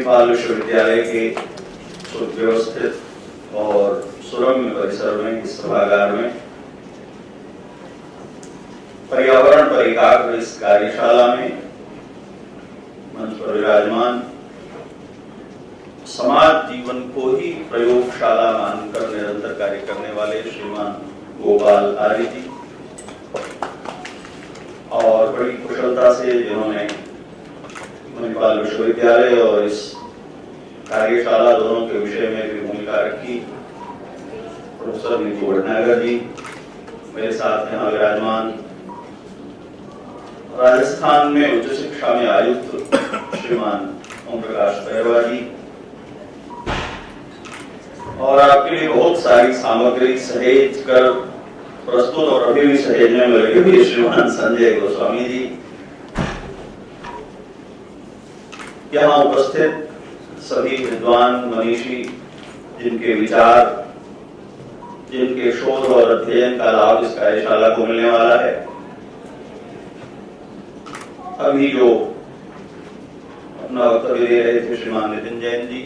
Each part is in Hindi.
मणिपाल विश्वविद्यालय के सुव्यवस्थित और सुरम्य परिसर में इस सभागार में पर्यावरण पर एकाग्र इस कार्यशाला में मंच पर विराजमान समाज जीवन को ही प्रयोगशाला मानकर निरंतर कार्य करने वाले श्रीमान गोपाल आर्य जी और बड़ी कुशलता से जिन्होंने मणिपाल विश्वविद्यालय और इस कार्यशाला दोनों के विषय में भी भूमिका रखी, प्रोफेसर नीतू भटनागर जी मेरे साथ यहाँ विराजमान, राजस्थान में उच्च शिक्षा में आयुक्त श्रीमान ओम प्रकाश बैरवा जी और आपके लिए बहुत सारी सामग्री सहेज कर प्रस्तुत और अभी भी सहेजने में लगे हुए श्रीमान संजय गोस्वामी जी, यहाँ उपस्थित सभी विद्वान मनीषी जिनके विचार, जिनके शोध और अध्ययन का लाभ इस कार्यशाला को मिलने वाला है, अभी जो अपना वक्तव्य दे रहे थे श्रीमान नितिन जैन जी,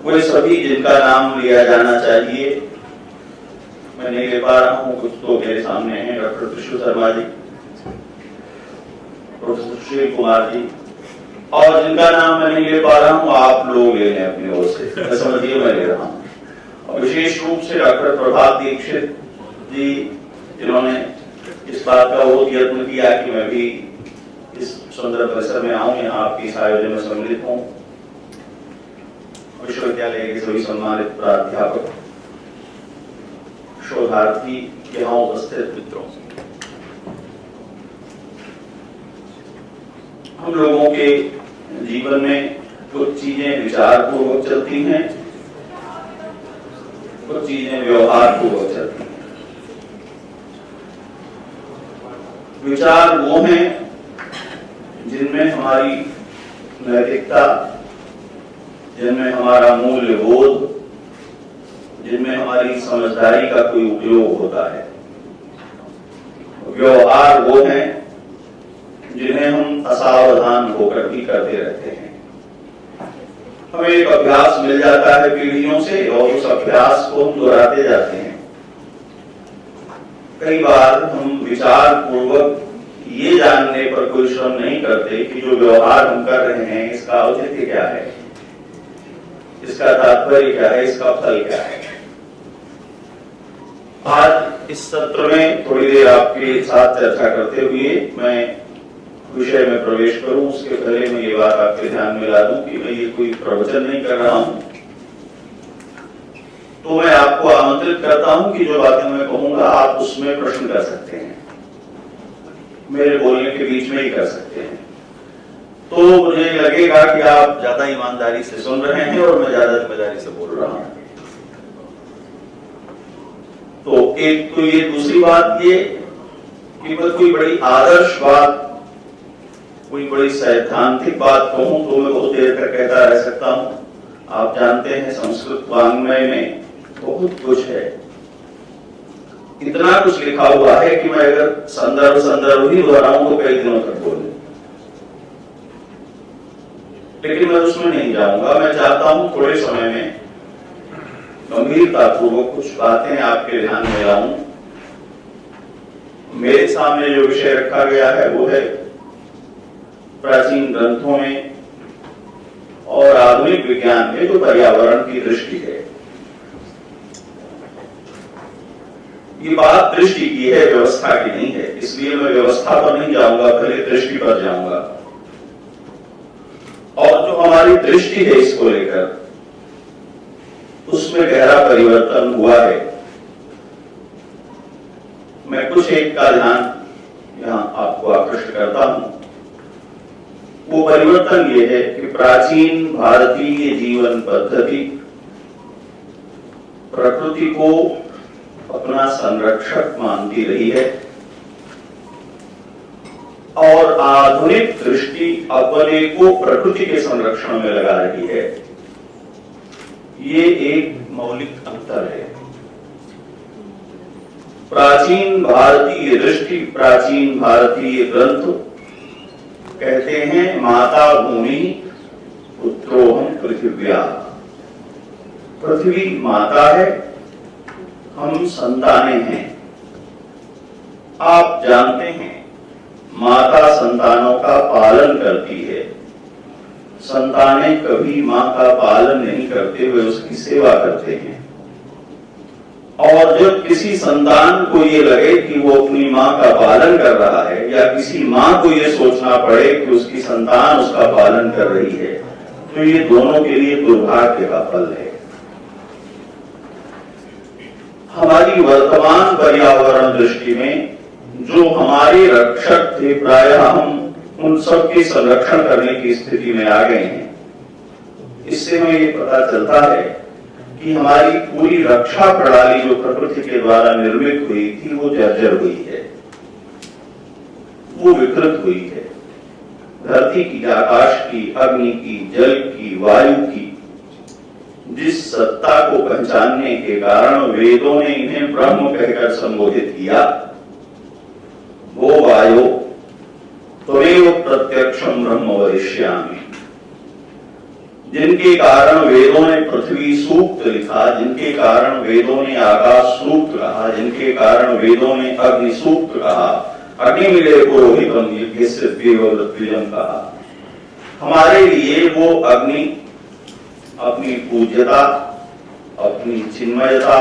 वे सभी जिनका नाम लिया जाना चाहिए, मैं नहीं ले पा रहा हूं, कुछ तो मेरे सामने हैं, डॉक्टर कृष्ण शर्मा जी, प्रोफेसर सुशील कुमार जी, और जिनका नाम मैं नहीं ले पा रहा हूं आप लोग ले लें अपनी ओर से, समझिए मैं ले रहा हूं। और विशेष रूप से डॉक्टर प्रभात दीक्षित जी जिन्होंने इस बात का बहुत यत्न किया कि मैं भी इस सुंदर परिसर में आऊं, यहाँ आपके इस आयोजन में सम्मिलित हूं। विश्वविद्यालय के सभी सम्मानित प्राध्यापक, शोधार्थी, यहाँ उपस्थित मित्रों, हम लोगों के जीवन में कुछ चीजें विचार पूर्वक चलती हैं, कुछ चीजें व्यवहार पूर्वक चलती हैं। विचार वो हैं जिनमें हमारी नैतिकता, जिनमें हमारा मूल्य बोध, जिनमें हमारी समझदारी का कोई उपयोग होता है। व्यवहार वो हैं जिन्हें हम असावधान होकर भी करते रहते हैं। हमें एक अभ्यास मिल जाता है पीढ़ियों से और उस अभ्यास को हम दोहराते जाते हैं। कई बार हम विचार पूर्वक ये जानने पर कोई श्रम नहीं करते कि जो व्यवहार हम कर रहे हैं इसका औचित्य क्या है, इसका तात्पर्य क्या है, इसका फल क्या है। आज इस सत्र में थोड़ी देर आपके साथ चर्चा करते हुए मैं विषय में प्रवेश करूं, उसके पहले मैं ये बात आपके ध्यान में ला दूं कि मैं ये कोई प्रवचन नहीं कर रहा हूं, तो मैं आपको आमंत्रित करता हूं कि जो बातें मैं कहूंगा आप उसमें प्रश्न कर सकते हैं, मेरे बोलने के बीच में ही कर सकते हैं। तो मुझे लगेगा कि आप ज्यादा ईमानदारी से सुन रहे हैं और मैं ज्यादा जिम्मेदारी से बोल रहा हूं। तो एक तो ये, दूसरी बात ये कि मैं कोई बड़ी आदर्श बात, कोई बड़ी सैद्धांतिक बात कहूं तो मैं बहुत देर तक कहता रह सकता हूं। आप जानते हैं संस्कृत वाङ्मय में बहुत कुछ है, इतना कुछ लिखा हुआ है कि मैं अगर संदर्भ ही दोहराऊं तो कई दिनों तक बोलूं, लेकिन मैं उसमें नहीं जाऊंगा। मैं चाहता हूं थोड़े समय में गंभीरता पूर्वक कुछ बातें आपके ध्यान में लाऊं। मेरे सामने जो विषय रखा गया है वो है प्राचीन ग्रंथों में और आधुनिक विज्ञान में जो पर्यावरण की दृष्टि है। ये बात दृष्टि की है, व्यवस्था की नहीं है, इसलिए मैं व्यवस्था पर नहीं जाऊंगा, पहले दृष्टि पर जाऊंगा। और जो हमारी दृष्टि है इसको लेकर, उसमें गहरा परिवर्तन हुआ है। मैं कुछ एक का ध्यान यहां आपको आकृष्ट करता हूं। वो परिवर्तन ये है कि प्राचीन भारतीय जीवन पद्धति प्रकृति को अपना संरक्षक मानती रही है और आधुनिक दृष्टि अपने को प्रकृति के संरक्षण में लगा रही है। ये एक मौलिक अंतर है। प्राचीन भारतीय दृष्टि, प्राचीन भारतीय ग्रंथ कहते हैं माता भूमि पुत्रोहम पृथिव्या। पृथ्वी माता है, हम संतानें हैं। आप जानते हैं माता संतानों का पालन करती है, संतानें कभी मां का पालन नहीं करते, वे उसकी सेवा करते हैं। और जब किसी संतान को ये लगे कि वो अपनी मां का पालन कर रहा है, या किसी मां को ये सोचना पड़े कि उसकी संतान उसका पालन कर रही है, तो ये दोनों के लिए दुर्भाग्य का फल है। हमारी वर्तमान पर्यावरण दृष्टि में जो हमारे रक्षक थे, प्रायः हम उन सब के संरक्षण करने की स्थिति में आ गए हैं। इससे हमें ये पता चलता है कि हमारी पूरी रक्षा प्रणाली जो प्रकृति के द्वारा निर्मित हुई थी, वो जर्जर हुई है, वो विकृत हुई है। धरती की, आकाश की, अग्नि की, जल की, वायु की जिस सत्ता को पहचानने के कारण वेदों ने इन्हें ब्रह्म कहकर संबोधित किया, वो वायु त्वमेव प्रत्यक्षम ब्रह्म वदिष्यामि, जिनके कारण वेदों ने पृथ्वी सूक्त लिखा, जिनके कारण वेदों ने आकाश सूक्त कहा, जिनके कारण वेदों ने अग्नि सूक्त कहा, अग्निमिले पुरोहितम यज्ञस्य द्विजम कहा। हमारे लिए वो अग्नि अपनी पूज्यता, अपनी चिन्मयता,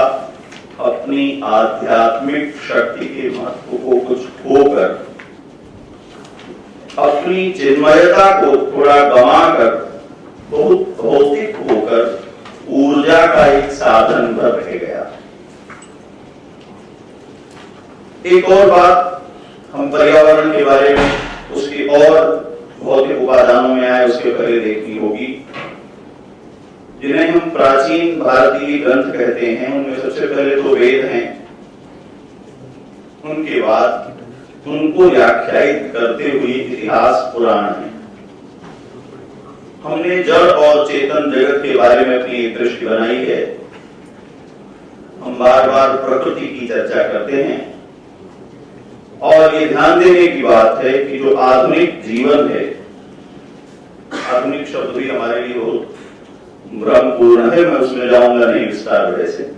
अपनी आध्यात्मिक शक्ति के महत्व को कुछ खोकर, अपनी चिन्मयता को थोड़ा गंवाकर, बहुत भौतिक होकर ऊर्जा का एक साधन भर रह गया। एक और बात हम पर्यावरण के बारे में, उसकी और भौतिक उपादानों में आए, उसके पहले देखनी होगी। जिन्हें हम प्राचीन भारतीय ग्रंथ कहते हैं, उनमें सबसे पहले तो वेद हैं, उनके बाद उनको व्याख्यायित करते हुए इतिहास पुराण है। हमने जड़ और चेतन जगत के बारे में अपनी एक दृष्टि बनाई है। हम बार बार प्रकृति की चर्चा करते हैं, और ये ध्यान देने की बात है कि जो आधुनिक जीवन है, आधुनिक शब्द भी हमारे लिए बहुत भ्रमपूर्ण है, मैं उसमें जाऊंगा नहीं विस्तार वैसे।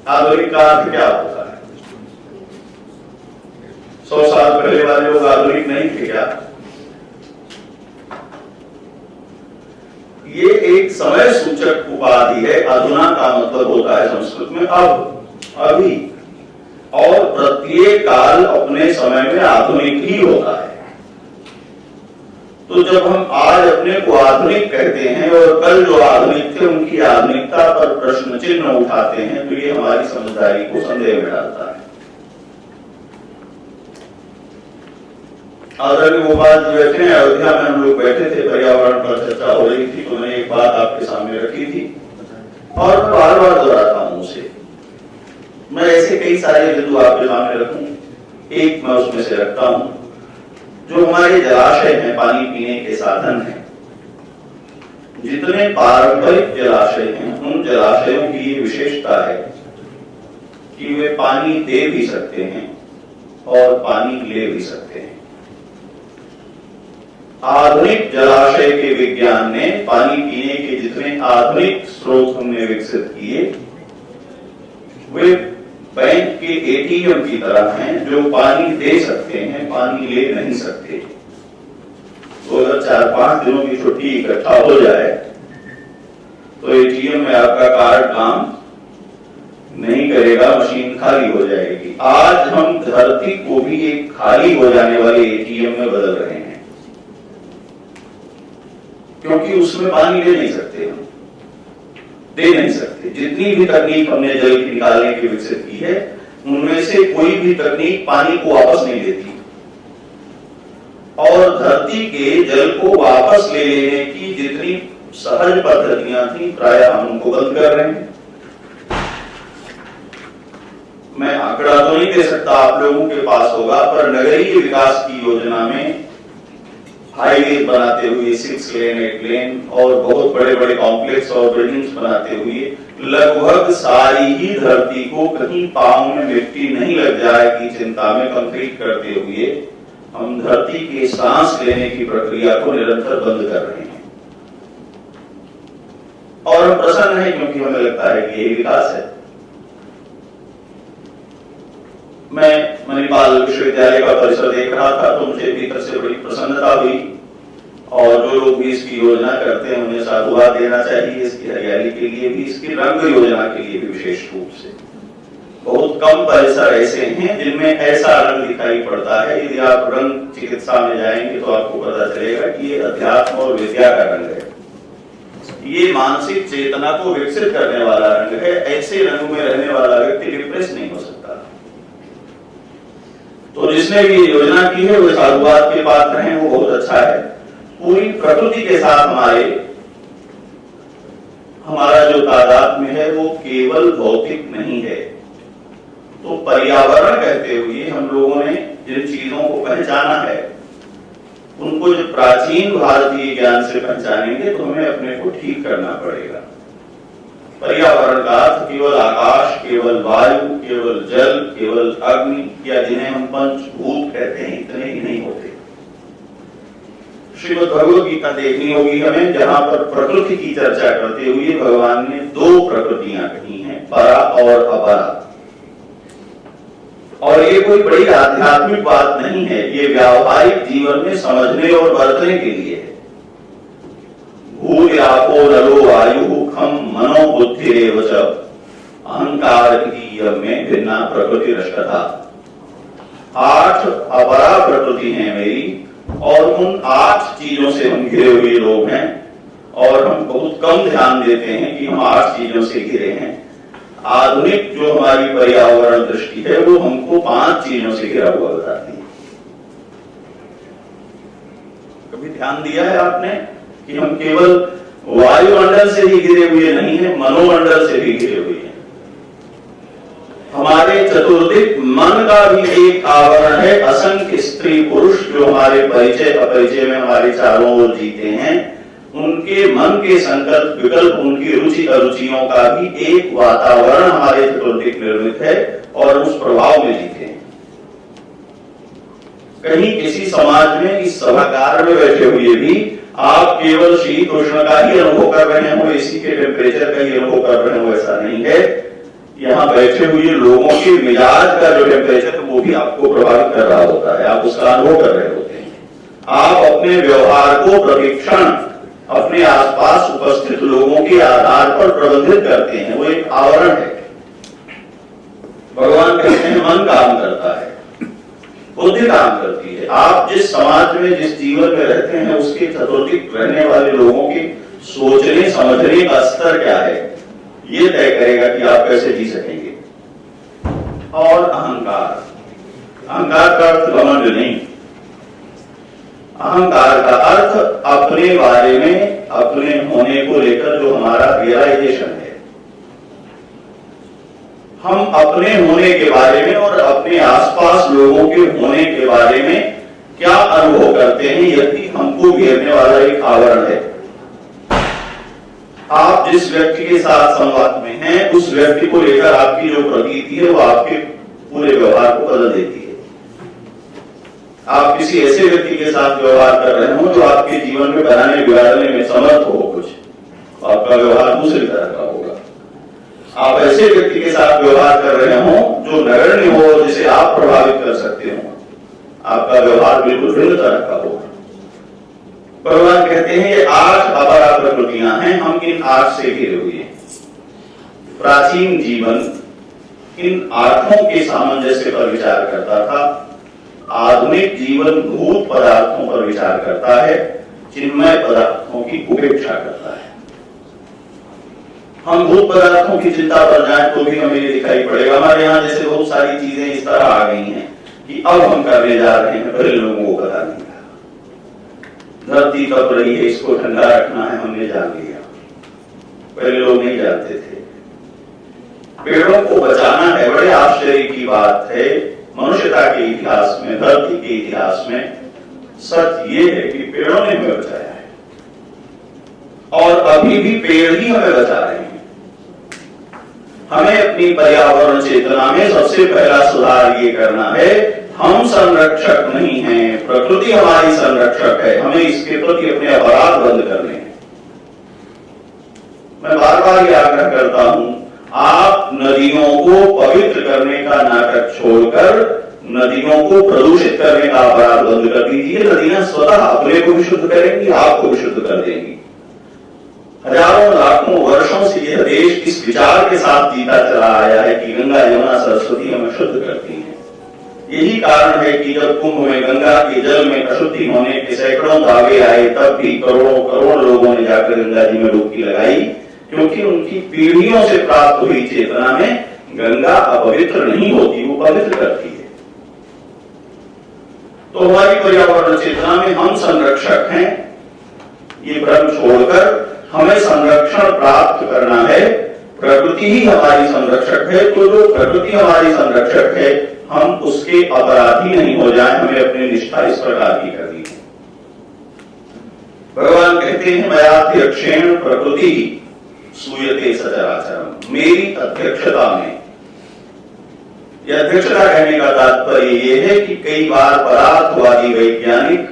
आधुनिक का अर्थ क्या होता है? 100 साल पहले वाले लोग आधुनिक नहीं थे क्या? ये एक समय सूचक उपाधि है। अधुना का मतलब होता है संस्कृत में अब, अभी, और प्रत्येक काल अपने समय में आधुनिक ही होता है। तो जब हम आज अपने को आधुनिक कहते हैं और कल जो आधुनिक थे उनकी आधुनिकता पर प्रश्न चिन्ह उठाते हैं, तो ये हमारी समझदारी को संदेह में डालता है। आदरणीय गोपाल जी बैठे हैं, अयोध्या में हम लोग बैठे थे, पर्यावरण पर चर्चा हो रही थी, तो मैंने एक बात आपके सामने रखी थी और मैं बार बार दोहराता हूं उसे। मैं ऐसे कई सारे बिंदु आपके सामने रखूं, एक मैं उसमें से रखता हूं जो हमारे जलाशय हैं, पानी पीने के साधन हैं। जितने पारंपरिक जलाशय हैं, उन जलाशयों की ये विशेषता है कि वे पानी दे भी सकते हैं और पानी ले भी सकते हैं। आधुनिक जलाशय के विज्ञान ने पानी पीने के जितने आधुनिक स्रोत हमने विकसित किए, वे बैंक के एटीएम की तरह हैं, जो पानी दे सकते हैं, पानी ले नहीं सकते। तो अगर 4-5 दिनों की छुट्टी इकट्ठा हो जाए तो एटीएम में आपका कार्ड काम नहीं करेगा, मशीन खाली हो जाएगी। आज हम धरती को भी एक खाली हो जाने वाले एटीएम में बदल रहे हैं, क्योंकि उसमें पानी ले नहीं सकते, हम दे नहीं सकते। जितनी भी तकनीक हमने जल की निकालने की विकसित की है, उनमें से कोई भी तकनीक पानी को वापस नहीं देती, और धरती के जल को वापस ले लेने की जितनी सहज पद्धतियां थी, प्रायः हम उनको बंद कर रहे हैं। मैं आंकड़ा तो नहीं दे सकता, आप लोगों के पास होगा, पर नगरीय विकास की योजना में हाईवे बनाते हुए 6 लेन 8 लेन और बहुत बड़े बड़े कॉम्प्लेक्स और बिल्डिंग्स बनाते हुए लगभग सारी ही धरती को कहीं पांव में मिट्टी नहीं लग जाए की चिंता में कंक्रीट करते हुए हम धरती के सांस लेने की प्रक्रिया को निरंतर बंद कर रहे हैं। और हम प्रसन्न हैं क्योंकि हमें लगता है कि ये विकास है। मैं मणिपाल विश्वविद्यालय का परिसर देख रहा था तो मुझे भीतर से बड़ी प्रसन्नता हुई, और जो लोग भी इसकी योजना करते हैं उन्हें साधुवाद देना चाहिए। इसकी हरियाली के लिए भी, इसकी रंग योजना के लिए भी विशेष रूप से। बहुत कम परिसर ऐसे हैं जिनमें ऐसा रंग दिखाई पड़ता है। यदि आप रंग चिकित्सा में जाएंगे तो आपको पता चलेगा कि ये अध्यात्म और विद्या का रंग है। ये मानसिक चेतना को विकसित करने वाला रंग है। ऐसे रंग में रहने वाला व्यक्ति डिप्रेस नहीं हो सकता। तो जिसने भी योजना की है वो साधुवाद के पात्र हैं, वो बहुत अच्छा है। पूरी प्रकृति के साथ हमारा जो तादात्म्य है वो केवल भौतिक नहीं है। तो पर्यावरण कहते हुए हम लोगों ने जिन चीजों को पहचाना है उनको जो प्राचीन भारतीय ज्ञान से पहचानेंगे तो हमें अपने को ठीक करना पड़ेगा। पर्यावरण का अर्थ केवल आकाश, केवल वायु, केवल जल, केवल अग्नि या जिन्हें हम पंचभूत कहते हैं, इतने ही नहीं होते। श्रीमद् भगवद गीता देखनी होगी हमें, जहां पर प्रकृति की चर्चा करते हुए भगवान ने दो प्रकृतियां कही हैं, परा और अपरा। और ये कोई बड़ी आध्यात्मिक बात नहीं है, ये व्यावहारिक जीवन में समझने और बरतने के लिए है। भूयापो नलो वायु खम मनो बुद्धिरेव च अहंकार में भिन्ना प्रकृति रष्टता। 8 अपरा प्रकृति है मेरी, और उन 8 चीजों से हम घिरे हुए लोग हैं, और हम बहुत कम ध्यान देते हैं कि हम 8 चीजों से घिरे हैं। आधुनिक जो हमारी पर्यावरण दृष्टि है वो हमको 5 चीजों से घिरा हुआ बताती है। कभी ध्यान दिया है आपने कि हम केवल वायुमंडल से ही घिरे हुए नहीं है, मनोमंडल से भी घिरे हुए हैं। हमारे चतुर्दिक मन का भी एक आवरण है। असंख्य स्त्री पुरुष जो हमारे परिचय अपरिचय में हमारे चारों ओर जीते हैं, उनके मन के संकल्प विकल्प, उनकी रुचि अरुचियों का भी एक वातावरण हमारे चतुर्दिक निर्मित है, और उस प्रभाव में जीते हैं। कहीं किसी समाज में इस सभागार में बैठे हुए भी आप केवल शीत उष्ण का ही अनुभव कर रहे हो, एसी के टेम्परेचर का ही अनुभव कर रहे हो, ऐसा नहीं है। यहाँ बैठे हुए लोगों के मिजाज का जो टेम्परेचर है वो भी आपको प्रभावित कर रहा होता है, आप उसका अनुभव कर रहे होते हैं। आप अपने व्यवहार को प्रतिक्षण अपने आसपास उपस्थित लोगों के आधार पर प्रबंधित करते हैं, वो एक आवरण है। भगवान कहते हैं मन काम करता है, बुद्धि काम करती है। आप जिस समाज में, जिस जीवन में रहते हैं, उसके चतुर्दिक रहने वाले लोगों के सोचने समझने का स्तर क्या है, ये तय करेगा कि आप कैसे जी सकेंगे। और अहंकार, अहंकार का अर्थ घमंड नहीं, अहंकार का अर्थ अपने बारे में, अपने होने को लेकर जो हमारा रियलाइजेशन है। हम अपने होने के बारे में और अपने आसपास लोगों के होने के बारे में क्या अनुभव करते हैं, यदि हमको घेरने वाला एक आवरण है। आप जिस व्यक्ति के साथ संवाद में हैं, उस व्यक्ति को लेकर आपकी जो प्रतीति है वो आपके पूरे व्यवहार को बदल देती है। आप किसी ऐसे व्यक्ति के साथ व्यवहार कर रहे हो जो आपके जीवन में बनाने बिगाड़ने में समर्थ हो कुछ, आपका व्यवहार दूसरी तरह का होगा। आप ऐसे व्यक्ति के साथ व्यवहार कर रहे हो जो नगण्य हो, जिसे आप प्रभावित कर सकते हो, आपका व्यवहार बिल्कुल भिन्न तरह का होगा। भगवान कहते हैं ये 8 अपरा प्रकृतियां हैं, हम इन 8 से घिरे हुए हैं। प्राचीन जीवन इन 8 के सामंजस्य पर विचार करता था। आधुनिक जीवन भूत पदार्थों पर विचार करता है, चिन्मय पदार्थों की उपेक्षा करता है। हम भूत पदार्थों की चिंता पर जाएं तो भी हमें ये दिखाई पड़ेगा, हमारे यहाँ जैसे बहुत सारी चीजें इस तरह आ गई हैं कि अब हम करने जा रहे हैं, पहले लोगों को पता नहीं था। धरती तप रही है, इसको ठंडा रखना है, हमने जान लिया, पहले लोग नहीं जानते थे। पेड़ों को बचाना है, बड़े आश्चर्य की बात है। मनुष्यता के इतिहास में, धरती के इतिहास में सच ये है कि पेड़ों ने हमें बचाया है, और अभी भी पेड़ ही हमें बचा रहे हैं। हमें अपनी पर्यावरण चेतना में सबसे पहला सुधार ये करना है, हम संरक्षक नहीं हैं, प्रकृति हमारी संरक्षक है, हमें इसके प्रति अपने अपराध बंद करने हैं। मैं बार बार ये आग्रह करता हूं, आप नदियों को पवित्र करने का नाटक छोड़कर नदियों को प्रदूषित करने का अपराध बंद कर दीजिए। नदियां स्वतः अपने को भी शुद्ध करेंगी, आपको भी शुद्ध कर देंगी। हजारों लाखों वर्षों से यह देश इस विचार के साथ जीता चला आया है कि गंगा यमुना सरस्वती हमें शुद्ध करती हैं। यही कारण है कि जब कुंभ में गंगा के जल में अशुद्धि होने के सैकड़ों दावे आए, तब भी करोड़ों करोड़ लोगों ने जाकर गंगा जी में डुबकी लगाई, क्योंकि उनकी पीढ़ियों से प्राप्त हुई चेतना में गंगा अपवित्र नहीं होती, वो पवित्र करती है। तो हमारी पर्यावरण चेतना में हम संरक्षक हैं, ये भ्रम छोड़कर हमें संरक्षण प्राप्त करना है। प्रकृति ही हमारी संरक्षक है, तो जो प्रकृति हमारी संरक्षक है, हम उसके अपराधी नहीं हो जाएं, हमें अपनी निष्ठा इस प्रकार की करनी है। भगवान कहते हैं, मयाध्यक्षेण प्रकृति सूयते सचराचरम, मेरी अध्यक्षता में। यह अध्यक्षता कहने का तात्पर्य यह है कि कई बार पदार्थवादी वैज्ञानिक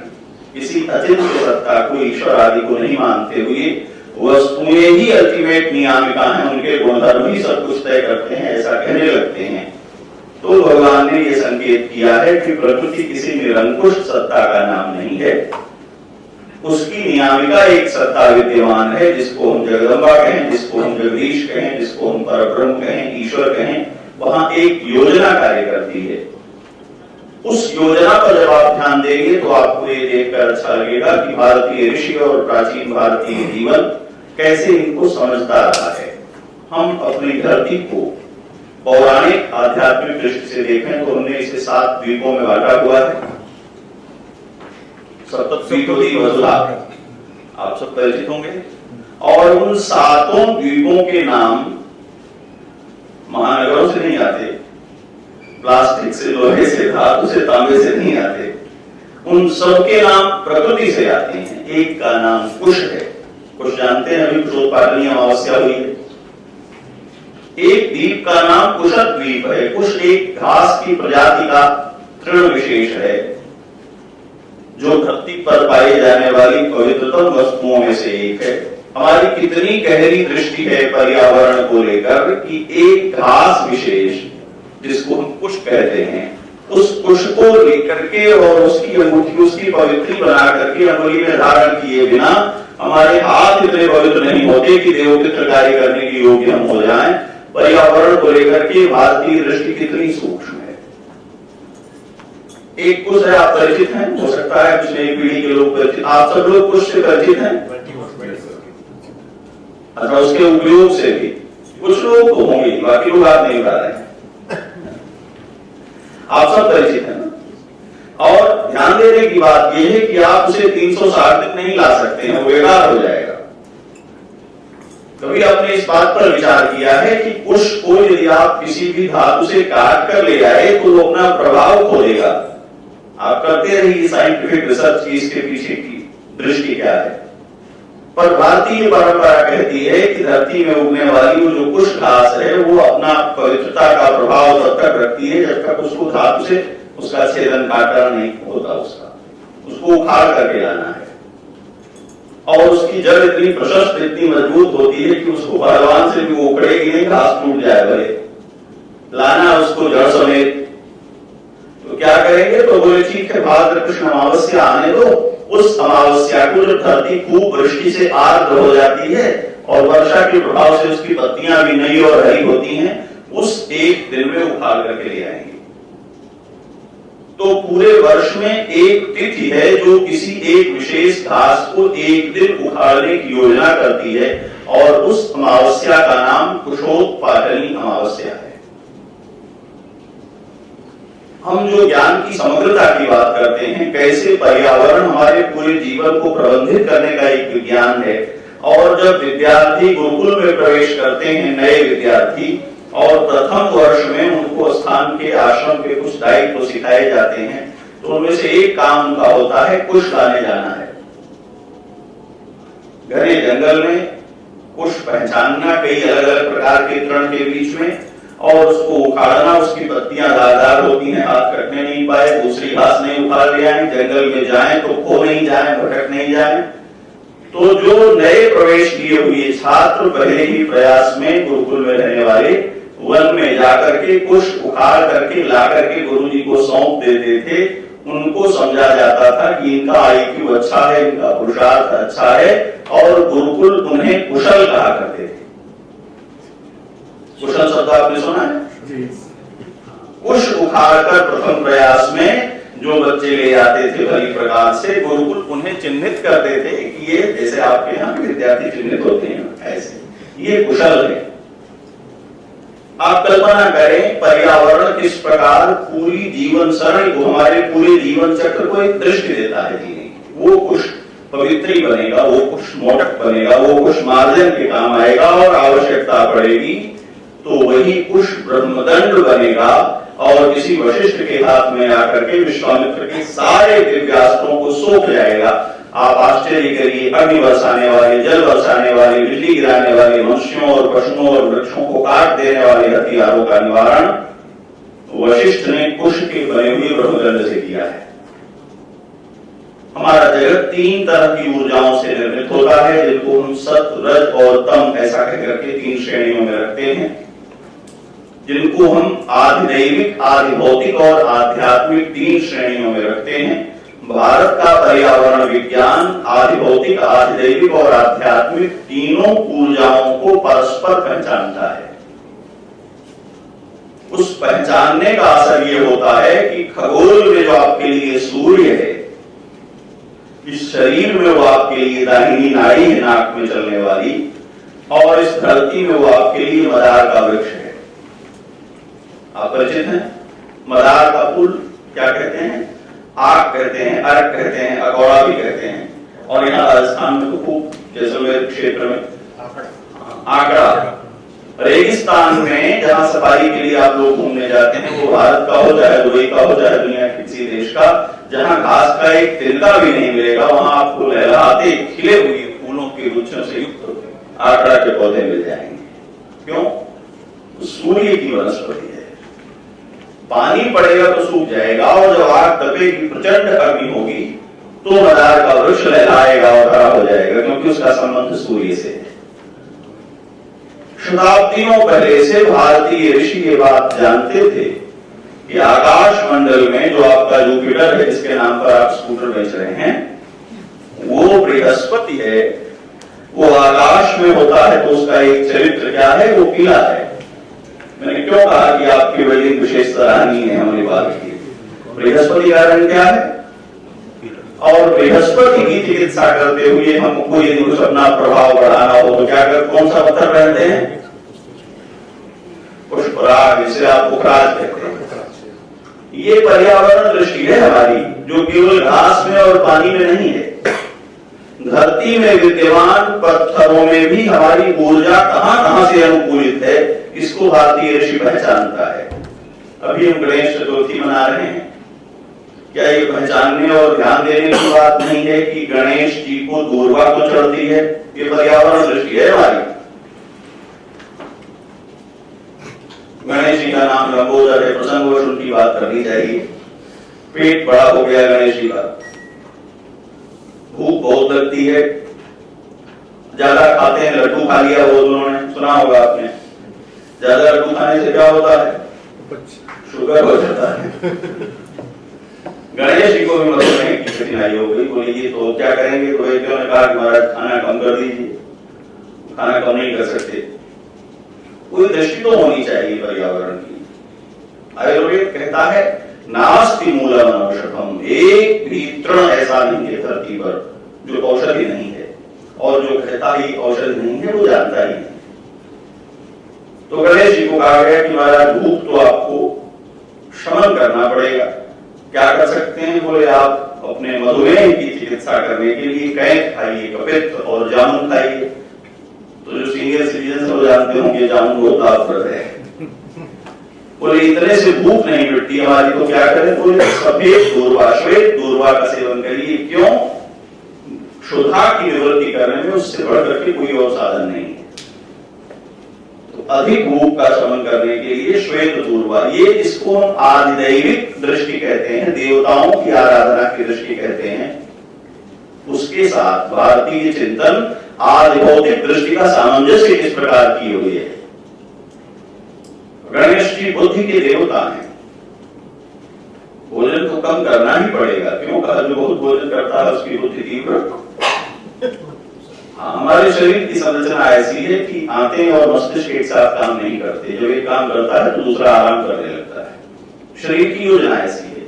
किसी अचिंत्य सत्ता को, ईश्वर आदि को नहीं मानते हुए वस्तुएं ही अल्टीमेट नियामिका हैं, उनके गुणधर्म ही सब कुछ तय करते हैं, ऐसा कहने लगते हैं। तो भगवान ने यह संकेत किया है कि प्रकृति किसी निरंकुश सत्ता का नाम नहीं है, उसकी नियामिका एक सत्ता विद्यमान है, जिसको हम जगदम्बा कहें, जिसको हम जगदीश कहें, जिसको हम परब्रह्म कहें, ईश्वर कहें। वहां एक योजना कार्य करती है। उस योजना पर जब आप ध्यान देंगे तो आपको ये देखकर अच्छा लगेगा कि भारतीय ऋषि और प्राचीन भारतीय जीवन कैसे इनको समझता रहा है। हम अपनी धरती को पौराणिक आध्यात्मिक दृष्टि से देखें तो हमने इसे 7 द्वीपों में बांटा हुआ है। सप्तद्वीपी वसुधा आप सब परिचित होंगे, और उन 7 द्वीपों के नाम महानगरों से नहीं आते, प्लास्टिक से, लोहे से, धातु से, तांबे से नहीं आते, उन सबके नाम प्रकृति से आते हैं। एक का नाम कुश है, कुश जानते हैं, अभी कुशोत्पाटनी अमावस्या हुई है। एक द्वीप का नाम कुशक द्वीप है। कुश एक घास की प्रजाति का तृण विशेष है, जो धरती पर पाई जाने वाली पवित्रतम वस्तुओं में से एक है। हमारी कितनी गहरी दृष्टि है पर्यावरण को लेकर कि एक घास विशेष, जिसको हम कुश कहते हैं, उस कुश को लेकर के और उसकी अंगूठी, उसकी पवित्री बना करके अंगुली में धारण किए बिना हमारे हाथ इतने पवित्र नहीं होते कि देवपित्र कार्य करने के योग्य हम हो जाएं। पर्यावरण को लेकर के भारतीय दृष्टि कितनी सूक्ष्म है। एक कुश है, आप परिचित हैं, हो सकता है पिछले एक पीढ़ी के लोग परिचित, आप सब लोग कुश से परिचित हैं, अच्छा उसके उपयोग से भी कुछ लोग तो होंगे, बाकी लोग आप नहीं बता रहे। आप सब परिचित हैं ना। और ध्यान देने की बात यह है कि आप उसे 360 तक नहीं ला सकते हैं, वो बेकार हो जाएगा। कभी आपने इस बात पर विचार किया है कि कुश को यदि आप किसी भी धातु से काट कर ले आए तो वो अपना प्रभाव खो देगा। आप करते रहिए साइंटिफिक रिसर्च की इसके पीछे की दृष्टि क्या है। पर भारतीय परंपरा कहती है कि धरती में उगने वाली वो जो कुश घास है वो अपना पवित्रता का प्रभाव तब तक रखती है जब तक उसको धातु से उसका छेदन काटा नहीं होता, उसको उखाड़ करके लाना है। और उसकी जड़ इतनी प्रशस्त, इतनी मजबूत होती है कि उसको भगवान से भी उखड़ेगी नहीं, घास टूट जाए भले, लाना उसको जड़ समेत। तो क्या करेंगे, तो बोले ठीक है भाद्र कृष्ण अमावस्या आने दो। उस अमावस्या को जब धरती खूब वृष्टि से आर्द्र हो जाती है और वर्षा के प्रभाव से उसकी पत्तियां भी नई और हरी होती हैं, उस एक दिन में उखाड़ करके ले आएंगे। तो पूरे वर्ष में एक तिथि है जो किसी एक विशेष घास को एक दिन उखाड़ने की योजना करती है, और उस अमावस्या का नाम कुशोत्पाटनी अमावस्या है। हम जो ज्ञान की समग्रता की बात करते हैं, कैसे पर्यावरण हमारे पूरे जीवन को प्रबंधित करने का एक विज्ञान है। और जब विद्यार्थी गुरुकुल में प्रवेश करते हैं, नए विद्यार्थी, और प्रथम वर्ष में उनको स्थान के आश्रम के कुछ दायित्व सिखाए जाते हैं, तो उनमें से एक काम उनका होता है कुश लाने जाना है। घने जंगल में कुश पहचानना, कई अलग अलग प्रकार के तृण के बीच में, और उसको उखाड़ना, उसकी पत्तियां धारदार होती हैं, हाथ कटने नहीं पाए, दूसरी घास नहीं उखाड़ ले आए, जंगल में जाएं तो खो नहीं जाएं, भटक नहीं जाएं। तो जो नए प्रवेश लिए हुए छात्र पहले ही प्रयास में गुरुकुल में रहने वाले वन में जाकर के पुष्प उखाड़ करके ला करके गुरु जी को सौंप देते थे। उनको समझा जाता था कि इनका IQ अच्छा है, इनका पुरुषार्थ अच्छा है, और गुरुकुल उन्हें कुशल कहा करते थे। कुशल शब्द आपने सुना है? पुष्प उखाड़कर प्रथम प्रयास में जो बच्चे ले आते थे भली प्रकार से, गुरुकुल उन्हें चिन्हित करते थे कि ये जैसे आपके यहाँ विद्यार्थी चिन्हित होते हैं, ऐसे ये कुशल है। आप कल्पना करें पर्यावरण किस प्रकार पूरी जीवन सरणी को, हमारे पूरे जीवन चक्र को एक दृष्टि देता है जीने की। वो कुछ पवित्री बनेगा, वो कुछ मोटक बनेगा, वो कुछ मार्जन के काम आएगा, और आवश्यकता पड़ेगी तो वही कुछ ब्रह्मदंड बनेगा और किसी वशिष्ठ के हाथ में आकर के विश्वामित्र के सारे दिव्यास्त्रों को सोख जाएगा। आप आश्चर्य करिए, अग्नि बरसाने वाले, जल बरसाने वाले, बिजली गिराने वाले, मनुष्यों और पशुओं और वृक्षों को काट देने वाले हथियारों का निवारण वशिष्ठ ने कुश के बने हुए ब्रह्मदंड से किया है। हमारा जगत 3 तरह की ऊर्जाओं से निर्मित होता है, जिनको हम सत, रज और तम ऐसा कहकर के 3 श्रेणियों में रखते हैं, जिनको हम आदि दैविक, आदि भौतिक और आध्यात्मिक 3 श्रेणियों में रखते हैं। भारत का पर्यावरण विज्ञान आदि भौतिक, आदि दैविक और आध्यात्मिक तीनों ऊर्जाओं को परस्पर पहचानता है। उस पहचानने का असर ये होता है कि खगोल में जो आपके लिए सूर्य है, इस शरीर में वो आपके लिए दाहिनी नाड़ी है नाक में चलने वाली, और इस धरती में वो आपके लिए मदार का वृक्ष है। आप परिचित हैं? मदार का फूल क्या कहते हैं? आग कहते हैं, अर्क कहते हैं, अकौड़ा भी कहते हैं, और यहाँ राजस्थान में तो खूब जैसलमेर क्षेत्र में आकड़ा। रेगिस्तान में जहां सफारी के लिए आप लोग घूमने जाते हैं, वो भारत का हो चाहे दुबई का हो चाहे दुनिया के किसी देश का, जहां घास का एक तिनका भी नहीं मिलेगा, वहां आपको लहराते खिले हुए फूलों के गुच्छों से युक्त आकड़ा के पौधे मिल जाएंगे। क्यों? सूर्य की वनस्पति है। पानी पड़ेगा तो सूख जाएगा, और जब आग तपेगी, प्रचंड अग्नि होगी, तो मदार का वृक्ष लहराएगा और हरा हो जाएगा, क्योंकि उसका संबंध सूर्य से है। शताब्दियों पहले से भारतीय ऋषि ये बात जानते थे कि आकाश मंडल में जो आपका जुपिटर है, जिसके नाम पर आप स्कूटर बेच रहे हैं, वो बृहस्पति है। वो आकाश में होता है तो उसका एक चरित्र क्या है? वो पीला है। मैंने क्यों कहा कि आपकी वेल्डिंग विशेष सराहनीय है हमारी बात की? बृहस्पति का रंग क्या है? और बृहस्पति की चिकित्सा करते हुए हमको यदि कुछ अपना प्रभाव बढ़ाना हो तो क्या कर, कौन सा पत्थर पहनते हैं? पुष्पराग, जिसे आप पुखराज कहते हैं। ये पर्यावरण दृष्टि है हमारी, जो केवल घास में और पानी में नहीं है। धरती में विद्यमान पत्थरों में भी हमारी ऊर्जा कहां कहां से अनुकूलित है, इसको भारतीय ऋषि पहचानता है। अभी हम गणेश चतुर्थी मना रहे हैं। क्या ये पहचानने और ध्यान देने की बात नहीं है कि गणेश जी को दूर्वा को चढ़ती है? ये पर्यावरण दृष्टि है हमारी। गणेश जी का नाम लंबोदर है, प्रसंगवश उनकी बात करनी चाहिए। पेट बड़ा हो गया गणेश जी का, भूख बहुत लगती है, ज्यादा खाते हैं, लड्डू खा लिया वो उन्होंने, सुना होगा आपने। ज्यादा लड्डू खाने से क्या होता है? शुगर हो जाता है। गणेश जी को भी मधुमेह की कठिनाई हो गई। बोले ये तो क्या करेंगे? तो वैद्यों ने कहा कि महाराज खाना कम कर दीजिए। खाना कम नहीं कर सकते। कोई दृष्टि तो होनी चाहिए पर्यावरण की। आयुर्वेद कहता है नास्ति मूलम औषधम, एक भी तृण ऐसा नहीं है धरती पर जो औषधि नहीं है, और जो कहता ही औषधि नहीं है वो जानता ही नहीं। तो गणेश जी को कहा गया कि महाराज भूख तो आपको शमन करना पड़ेगा। क्या कर सकते हैं? बोले आप अपने मधुमेह की चिकित्सा करने के लिए कैंथ खाइए, कपित्त और जामुन खाइए। तो जो सीनियर सिटीजन सब जानते होंगे जामुन बहुत लाभप्रद है। बोले इतने से भूख नहीं मिटती हमारी, तो क्या करें? बोले सफेद दूर्वा, श्वेत दूर्वा का सेवन करिए। क्यों? क्षुधा की निवृत्ति करने में उससे बढ़कर के कोई और साधन नहीं है। तो अधिक भूख का शमन करने के लिए श्वेत दूर्वा, ये इसको हम आधिदैविक दृष्टि कहते हैं, देवताओं की आराधना की दृष्टि कहते हैं, उसके साथ भारतीय चिंतन आदि भौतिक दृष्टि का सामंजस्य इस प्रकार की हुई है। गणेश जी बुद्धि के देवता हैं, भोजन तो कम करना ही पड़ेगा, क्यों? कहा जो बहुत भोजन करता है उसकी बुद्धि तीव्र। हमारे शरीर की संरचना ऐसी है कि आंतें और मस्तिष्क एक साथ काम नहीं करते, जब एक काम करता है तो दूसरा आराम करने लगता है। शरीर की योजना ऐसी है।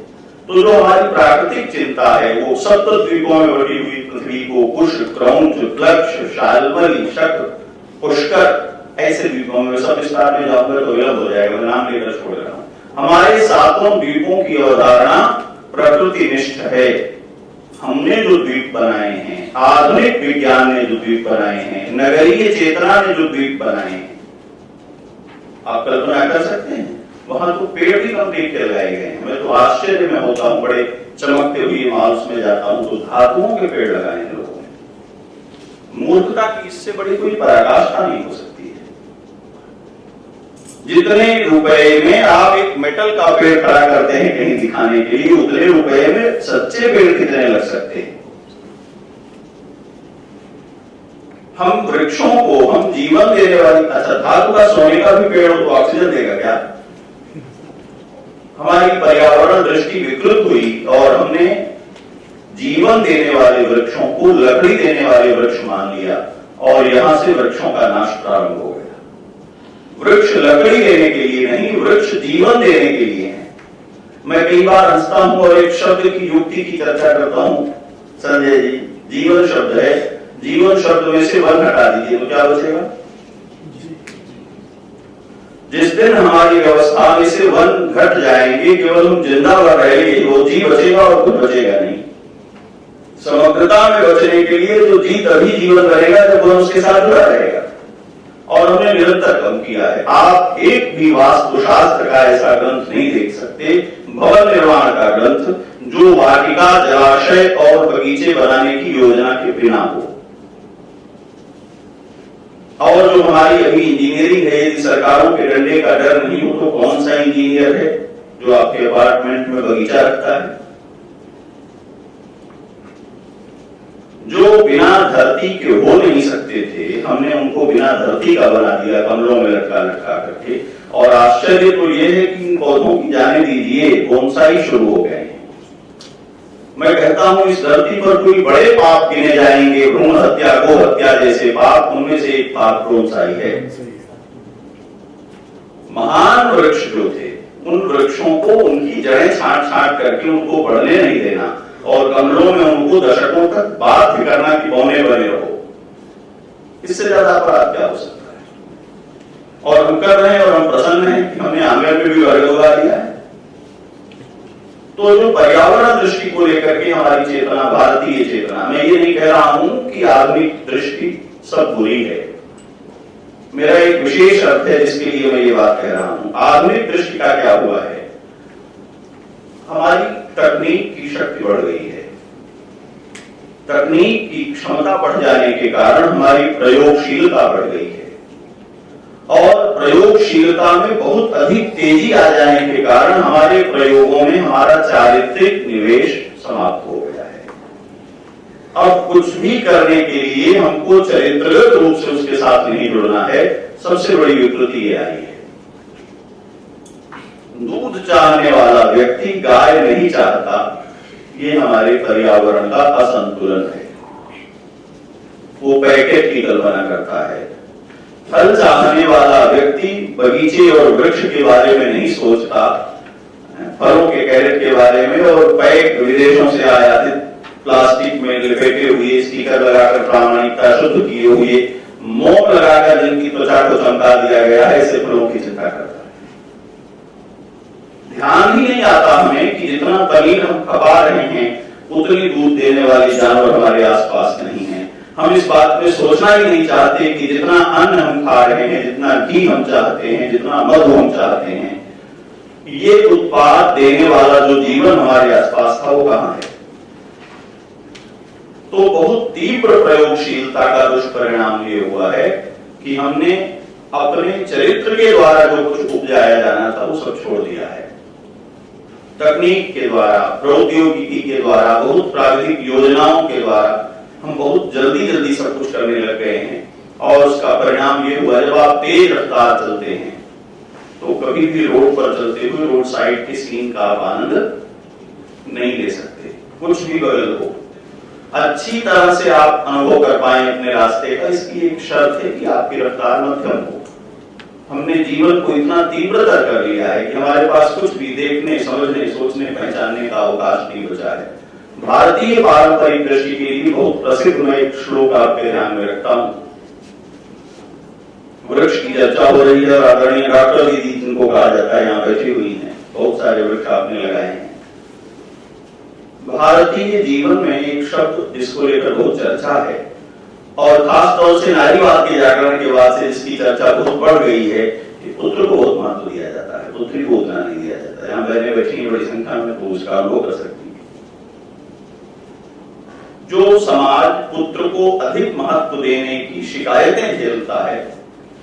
तो जो हमारी प्राकृतिक चिंता है वो सप्त द्वीपों में बटी हुई पृथ्वी को कुश, क्रौंच, प्लक्ष, शाल्मली, शक, पुष्कर ऐसे द्वीपों में, सब विस्तार में जाऊंगा तो विलंब हो जाएगा, मैं नाम लेकर छोड़ रहा हूं। हमारे सातों द्वीपों की अवधारणा प्रकृति निष्ठ है। हमने जो द्वीप बनाए हैं, आधुनिक विज्ञान ने जो द्वीप बनाए हैं, नगरीय चेतना ने जो द्वीप बनाए हैं, आप कल्पना कर सकते हैं? वहां तो पेड़ भी कंप्लीट कर लगाए गए हैं। मैं तो आश्चर्य में होता हूं, बड़े चमकते हुए मॉल्स में जाता हूं तो धातुओं के पेड़ लगाए हैं लोगों ने। मूर्खता की इससे बड़ी कोई पराकाष्ठा नहीं हो सकती है। जितने रुपए में आप एक मेटल का पेड़ खड़ा करते हैं कहीं दिखाने के लिए, उतने रुपए में सच्चे पेड़ कितने लग सकते हैं। हम वृक्षों को हम जीवन देने वाली, अच्छा धातु का सोने का भी पेड़ हो तो ऑक्सीजन देगा क्या? हमारी पर्यावरण दृष्टि विकृत हुई और हमने जीवन देने वाले वृक्षों को लकड़ी देने वाले वृक्ष मान लिया और यहां से वृक्षों का नाश प्रारंभ हो गया। वृक्ष लकड़ी देने के लिए नहीं, वृक्ष जीवन देने के लिए है। मैं कई बार हंसता हूं और एक शब्द की युक्ति की चर्चा करता हूं, संजय जी, जीवन शब्द है, जीवन शब्द में से वन हटा दीजिए तो क्या बचेगा? जिस दिन हमारी व्यवस्था में से वन घट जाएंगे, केवल हम जिंदा रहेंगे, वो जी बचेगा और कुछ बचेगा नहीं। समग्रता में बचने के लिए तो जी तभी जीवन रहेगा जब वन उसके साथ जुड़ा रहेगा, और हमने निरंतर कम किया है। आप एक भी वास्तुशास्त्र का ऐसा ग्रंथ नहीं देख सकते, भवन निर्माण का ग्रंथ, जो वाटिका, जलाशय और बगीचे बनाने की योजना के बिना हो। और जो हमारी अभी इंजीनियरिंग है, यदि सरकारों के डंडे का डर नहीं हो तो कौन सा इंजीनियर है जो आपके अपार्टमेंट में बगीचा रखता है? जो बिना धरती के हो नहीं सकते थे, हमने उनको बिना धरती का बना दिया, गमलों में लटका लटका करके। और आश्चर्य तो यह है कि इन पौधों की जाने दीजिए, बोनसाई शुरू हो गए। मैं कहता हूं इस धरती पर कोई बड़े पाप गिने जाएंगे, भ्रूण हत्या, गो हत्या जैसे पाप, उनमें से एक पाप बोनसाई है। महान वृक्ष जो थे, उन वृक्षों को उनकी जड़ें छांट छांट करके उनको बढ़ने नहीं देना और गमलों में उनको दशकों तक बाध्य करना कि बौने बने रहो। इससे ज्यादा अपराध क्या हो सकता है? और हम कर रहे हैं और हम प्रसन्न हैं कि हमने आंगन में भी घर लगा दिया है। तो जो पर्यावरण दृष्टि को लेकर के हमारी चेतना, भारतीय चेतना, मैं ये नहीं कह रहा हूं कि आधुनिक दृष्टि सब बुरी है, मेरा एक विशेष अर्थ है जिसके लिए मैं ये बात कह रहा हूं। आधुनिक दृष्टि का क्या हुआ है? हमारी तकनीक की शक्ति बढ़ गई है, तकनीक की क्षमता बढ़ जाने के कारण हमारी प्रयोगशीलता बढ़ गई है, और प्रयोगशीलता में बहुत अधिक तेजी आ जाने के कारण हमारे प्रयोगों में हमारा चारित्रिक निवेश समाप्त हो गया है। अब कुछ भी करने के लिए हमको चरित्रगत रूप से उसके साथ नहीं जुड़ना है। सबसे बड़ी विकृति ये आई है, दूध चाहने वाला व्यक्ति गाय नहीं चाहता, ये हमारे पर्यावरण का असंतुलन है। वो पैकेट की कल्पना करता है। फल चाहने वाला व्यक्ति बगीचे और वृक्ष के बारे में नहीं सोचता, फलों के कैरेट के बारे में, और पैक विदेशों से आयातित प्लास्टिक में लपेटे हुए, स्टिकर लगाकर प्रामाणिकता शुद्ध किए हुए, मोम लगाकर जिनकी त्वचा को चमका दिया गया है, ऐसे फलों की चिंता करता है। ध्यान ही नहीं आता हमें कि जितना पनीर हम खपा रहे हैं उतनी दूध देने वाले जानवर हमारे आसपास नहीं है। हम इस बात में सोचना ही नहीं चाहते कि जितना अन्न हम खा रहे हैं, जितना घी हम चाहते हैं, जितना मधु हम चाहते हैं, ये उत्पाद देने वाला जो जीवन हमारे आसपास था वो कहां है? तो बहुत तीव्र प्रयोगशीलता का दुष्परिणाम ये हुआ है कि हमने अपने चरित्र के द्वारा जो कुछ उपजाया जाना था वो सब छोड़ दिया है। तकनीक के द्वारा, प्रौद्योगिकी के द्वारा, बहुत प्राविधिक योजनाओं के द्वारा हम बहुत जल्दी सब कुछ करने लग गए हैं और उसका परिणाम ये हुआ, जब आप तेज रफ्तार चलते हैं तो कभी भी रोड पर चलते हुए रोड साइड के सीन का आप आनंद नहीं ले सकते। कुछ भी बगल हो, अच्छी तरह से आप अनुभव कर पाए अपने रास्ते का, इसकी एक शर्त है कि आपकी रफ्तार मध्यम हो। हमने जीवन को इतना तीव्रतर कर लिया है कि हमारे पास कुछ भी देखने, समझने, सोचने, पहचानने का अवकाश नहीं बचा है। भारतीय पारंपरिक कृषि के लिए बहुत प्रसिद्ध मैं एक श्लोक आपके ध्यान में रखता हूं। वृक्ष की चर्चा हो रही है और आदरणीय डॉक्टर दीदी जिनको कहा जाता है यहाँ बैठी हुई हैं, बहुत सारे वृक्ष आपने लगाए हैं। भारतीय जीवन में एक शब्द जिसको लेकर बहुत चर्चा है और खास तौर से नारीवाद के जागरण के बाद से इसकी चर्चा बहुत बढ़ गई है कि पुत्र को बहुत महत्व दिया जाता है, पुत्री को उतना नहीं दिया जाता। यहाँ बहनें बैठी हैं बड़ी संख्या में, तो उसका अनुभव कर सकती है। जो समाज पुत्र को अधिक महत्व देने की शिकायतें झेलता है,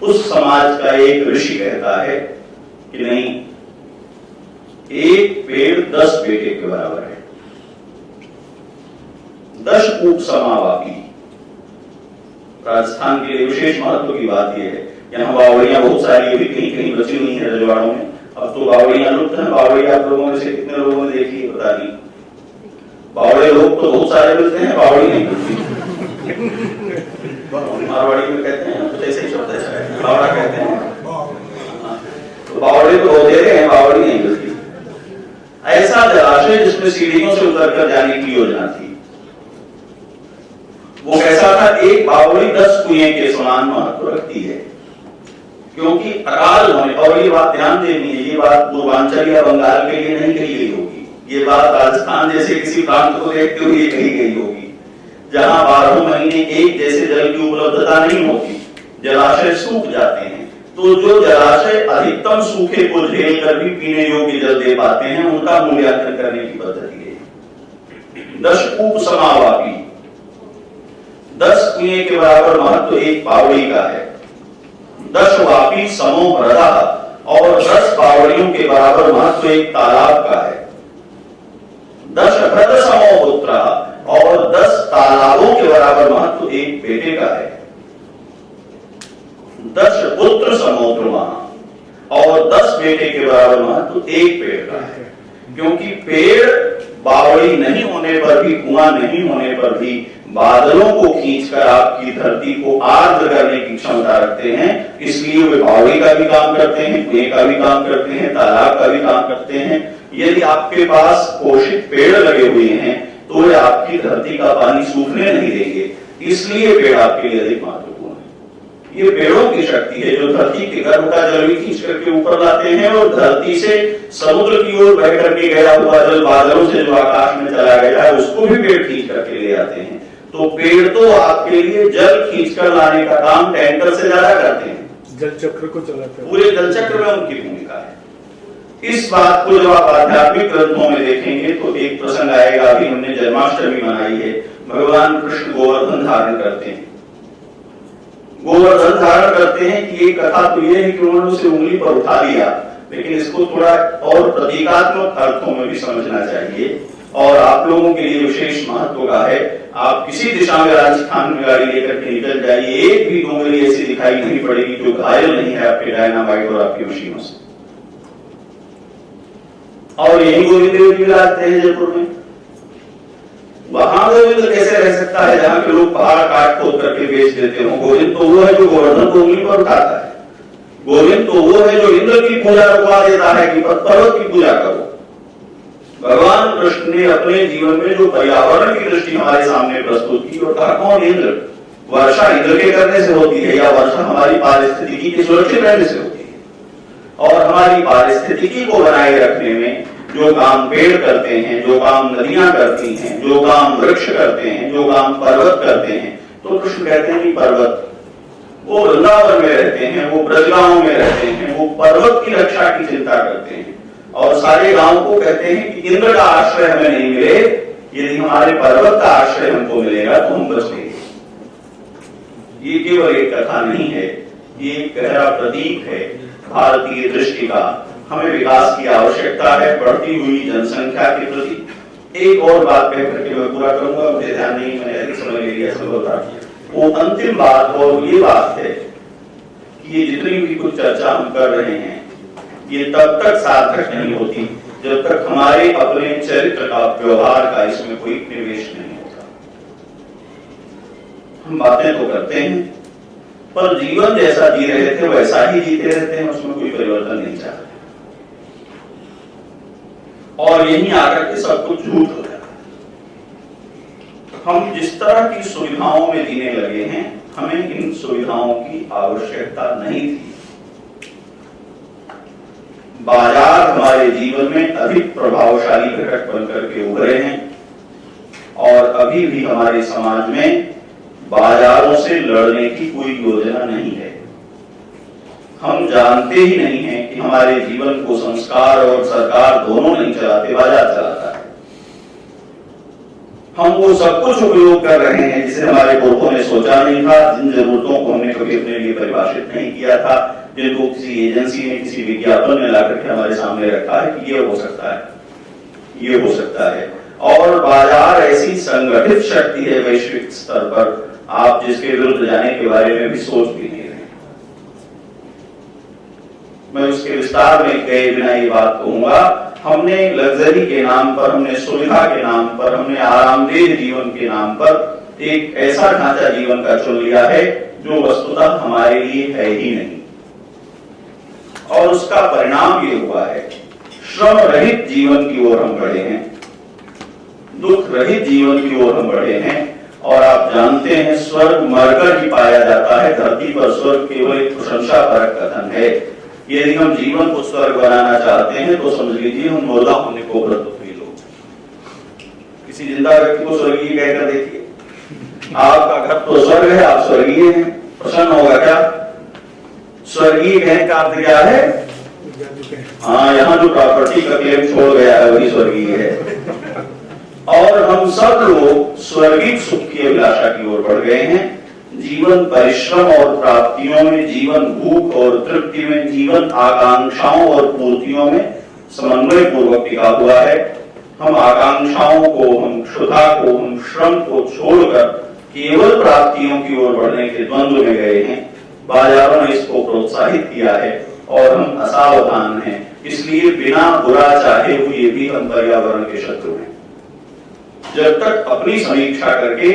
उस समाज का एक ऋषि कहता है कि नहीं, एक पेड़ 10 बेटे के बराबर है। 10 कूप समावापी। राजस्थान के लिए विशेष महत्व की बात यह है, यहाँ बावड़ियां बहुत सारी अभी कहीं बची हुई हैं रजवाड़ों में। अब तो बावड़ियां लुप्त हैं। बावड़ी आप लोगों में से कितने लोगों ने देखी है पता नहीं। बावड़े लोग तो बहुत सारे मिलते हैं, बावड़ी नहीं मिलती। मारवाड़ी में कहते हैं कुछ ऐसे ही शब्द है, बावड़ा कहते हैं। तो बावड़े तो होते हैं, बावड़ी नहीं मिलती। ऐसा जलाशय जिसमें सीढ़ियों से उतरकर जाने की योजना थी, वो कैसा था? एक बावड़ी 10 कुएं के समान महत्व रखती है, क्योंकि अकाल होने, और ये बात ध्यान देनी है, ये बात पूर्वांचल या बंगाल के लिए नहीं कही गई होगी, ये बात राजस्थान जैसे किसी प्रांत को देखते हुए कही गई होगी, जहां 12 महीने एक जैसे जल की उपलब्धता नहीं होती, जलाशय सूख जाते हैं। तो जो जलाशय अधिकतम सूखे को झेल कर भी पीने योग्य जल दे पाते हैं, उनका मूल्यांकन करने की पद्धति है 10 कूप समावापी। 10 कुएं के बराबर महत्व एक बावड़ी का है। 10 वापी समो हृदा, और 10 बावड़ियों के बराबर महत्व एक तालाब का है। 10 हृद समो पुत्र, और 10 तालाबों के बराबर महत्व एक बेटे का है। 10 पुत्र समो ध्रुवा, और 10 बेटे के बराबर महत्व एक पेड़ का है। क्योंकि पेड़ बावड़ी नहीं होने पर भी, कुआं नहीं होने पर भी बादलों को खींचकर आपकी धरती को आर्द्र करने की क्षमता रखते हैं, इसलिए वे बावड़ी का भी काम करते हैं, कुएं का भी काम करते हैं, तालाब का भी काम करते हैं। यदि आपके पास पोषित पेड़ लगे हुए हैं तो वे आपकी धरती का पानी सूखने नहीं देंगे, इसलिए पेड़ आपके लिए अधिक महत्वपूर्ण है। ये पेड़ों की शक्ति है जो धरती के गर्भ का जल भी खींच करके ऊपर लाते हैं, और धरती से समुद्र की ओर बह करके गया हुआ जल बादलों से जो आकाश में चला गया है उसको भी पेड़ खींच करके ले आते हैं। तो पेड़ तो आपके लिए जल खींचकर लाने का काम टैंकर से ज्यादा करते हैं, जल चक्र को चलाते हैं, पूरे जल चक्र में उनकी भूमिका है। इस बात को जब आप आध्यात्मिक ग्रंथों में देखेंगे तो एक प्रसंग आएगा, अभी हमने जन्माष्टमी मनाई है, भगवान कृष्ण गोवर्धन धारण करते हैं। गोवर्धन धारण करते हैं कि एक कथा तो ये है कि उन्होंने उसे उंगली पर उठा लिया, लेकिन इसको थोड़ा और प्रतीकात्मक अर्थों में भी समझना चाहिए, और आप लोगों के लिए विशेष महत्व का है। आप किसी दिशा में राजस्थान में गाड़ी लेकर के निकल जाइए, एक भी डोंगरी ऐसी दिखाई नहीं पड़ेगी जो घायल नहीं है आपके डायनामाइट और आपकी मशीनों से। और यही गोविंद देव जी विराजते हैं जयपुर में। वहां गोविंद कैसे रह सकता है जहां के लोग पहाड़ काट खोद करके बेच देते हो? गोविंद तो वो है जो गोवर्धन को उंगली पर उठाता है। गोविंद तो वो है जो इंद्र की पूजा रुकवा देता है कि पर्वत की पूजा करो। भगवान कृष्ण ने अपने जीवन में जो पर्यावरण की दृष्टि हमारे सामने प्रस्तुत की और कहा कौन? इंद्र। वर्षा इंद्र के करने से होती है, या वर्षा हमारी पारिस्थितिकी के सुरक्षित रहने से होती है। और हमारी पारिस्थितिकी को बनाए रखने में जो काम पेड़ करते हैं, जो काम नदियां करती हैं, जो काम वृक्ष करते हैं, जो काम पर्वत करते हैं, तो कृष्ण कहते हैं कि पर्वत, वो वृंदावन में रहते हैं, वो ब्रजगांव में रहते हैं, वो पर्वत की रक्षा की चिंता करते हैं। और सारे गांव को कहते हैं कि इंद्र का आश्रय हमें नहीं मिले, यदि हमारे पर्वत का आश्रय हमको मिलेगा तो हम बच लेंगे। ये केवल एक कथा नहीं है, ये गहरा प्रतीक है भारतीय दृष्टि का। हमें विकास की आवश्यकता है बढ़ती हुई जनसंख्या के प्रति। एक और बात कह करके मैं पूरा करूंगा, मुझे ध्यान नहीं, मैंने अधिक समय ले लिया वो अंतिम बात और ये बात है कि ये जितनी भी कुछ चर्चा हम कर रहे हैं ये तब तक सार्थक नहीं होती जब तक हमारे अपने चरित्र का, व्यवहार का इसमें कोई निवेश नहीं होता। हम बातें तो करते हैं पर जीवन जैसा जी रहे थे वैसा ही जीते रहते हैं, उसमें कोई परिवर्तन नहीं चाहते और यहीं आकर के सब कुछ झूठ हो जाता है। हम जिस तरह की सुविधाओं में जीने लगे हैं हमें इन सुविधाओं की आवश्यकता नहीं थी। बाजार हमारे जीवन में अधिक प्रभावशाली घटक बनकर के उभरे हैं और अभी भी हमारे समाज में बाजारों से लड़ने की कोई योजना नहीं है। हम जानते ही नहीं हैं कि हमारे जीवन को संस्कार और सरकार दोनों नहीं चलाते, बाजार चलाता है। हम वो सब कुछ उपयोग कर रहे हैं जिसे हमारे पुरखों ने सोचा नहीं था, जिन जरूरतों को हमने कभी अपने लिए परिभाषित नहीं किया था, जिनको किसी एजेंसी ने, किसी विज्ञापन में लाकर के हमारे सामने रखा है कि ये हो सकता है, ये हो सकता है। और बाजार ऐसी संगठित शक्ति है वैश्विक स्तर पर, आप जिसके विरुद्ध जाने के बारे में भी सोच भी नहीं रहे। मैं उसके विस्तार में गए बिना ये बात कहूंगा, हमने लग्जरी के नाम पर, हमने सुविधा के नाम पर, हमने आरामदेह जीवन के नाम पर एक ऐसा ढांचा जीवन का चुन लिया है जो वस्तुतः हमारे लिए है ही नहीं। और उसका परिणाम ये हुआ है श्रम रहित जीवन की ओर हम बढ़े हैं, दुख रहित जीवन की ओर हम बढ़े हैं। और आप जानते हैं स्वर्ग मरकर ही पाया जाता है, धरती पर स्वर्ग केवल एक प्रशंसा परक कथन है। यदि हम जीवन को स्वर्ग बनाना चाहते हैं तो समझ लीजिए हम मुर्दा होने को प्रस्तुत हुए लोग। किसी जिंदा व्यक्ति को स्वर्गीय कहकर देखिए, आपका घर तो स्वर्ग है, आप स्वर्गीय हैं, प्रसन्न होगा क्या? स्वर्गीय कहने का अर्थ क्या है? हाँ, यहाँ जो प्रॉपर्टी का क्लेम छोड़ गया है वही स्वर्गीय है। और हम सब लोग स्वर्गीय सुख की अभिलाषा की ओर बढ़ गए हैं। जीवन परिश्रम और प्राप्तियों में, जीवन भूख और तृप्ति में, जीवन आकांक्षाओं और पूर्तियों में समन्वय पूर्वक टिका हुआ है। हम आकांक्षाओं को, हम क्षुधा को, हम श्रम को छोड़कर केवल प्राप्तियों की ओर बढ़ने के द्वंद्व में गए हैं। बाजारों ने इसको प्रोत्साहित किया है और हम असावधान हैं, इसलिए बिना बुरा चाहे हुए भी हम पर्यावरण के शत्रु हैं। जब तक अपनी समीक्षा करके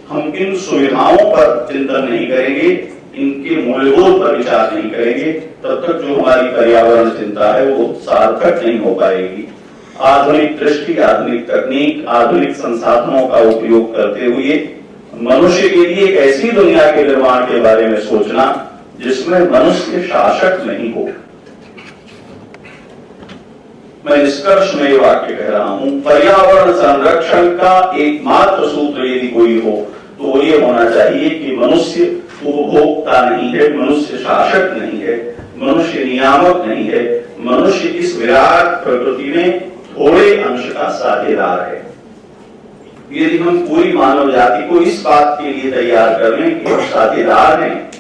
हम इन सुविधाओं पर चिंतन नहीं करेंगे, इनके मूल्यों पर विचार नहीं करेंगे, तब तक जो हमारी पर्यावरण चिंता है वो सार्थक नहीं हो पाएगी। आधुनिक दृष्टि, आधुनिक तकनीक, आधुनिक संसाधनों का उपयोग करते हुए मनुष्य के लिए एक ऐसी दुनिया के निर्माण के बारे में सोचना जिसमें मनुष्य शासक नहीं हो। मैं निष्कर्ष में ये वाक्य कह रहा हूं, पर्यावरण संरक्षण का एकमात्र सूत्र यदि कोई हो तो ये होना चाहिए कि मनुष्य उपभोक्ता नहीं है, मनुष्य शासक नहीं है, मनुष्य नियामक नहीं है, मनुष्य इस विराट प्रकृति में थोड़े अंश का साझेदार है। यदि हम पूरी मानव जाति को इस बात के लिए तैयार कर लें कि हम साझेदार हैं,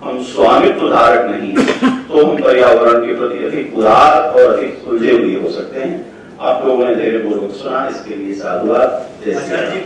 हम स्वामित्व धारक नहीं है, तो हम पर्यावरण के प्रति अधिक उदार और अधिक सुलझे हुए हो सकते हैं। आप लोगों ने धैर्यपूर्वक सुना, इसके लिए साधुवाद। जय श्री राम।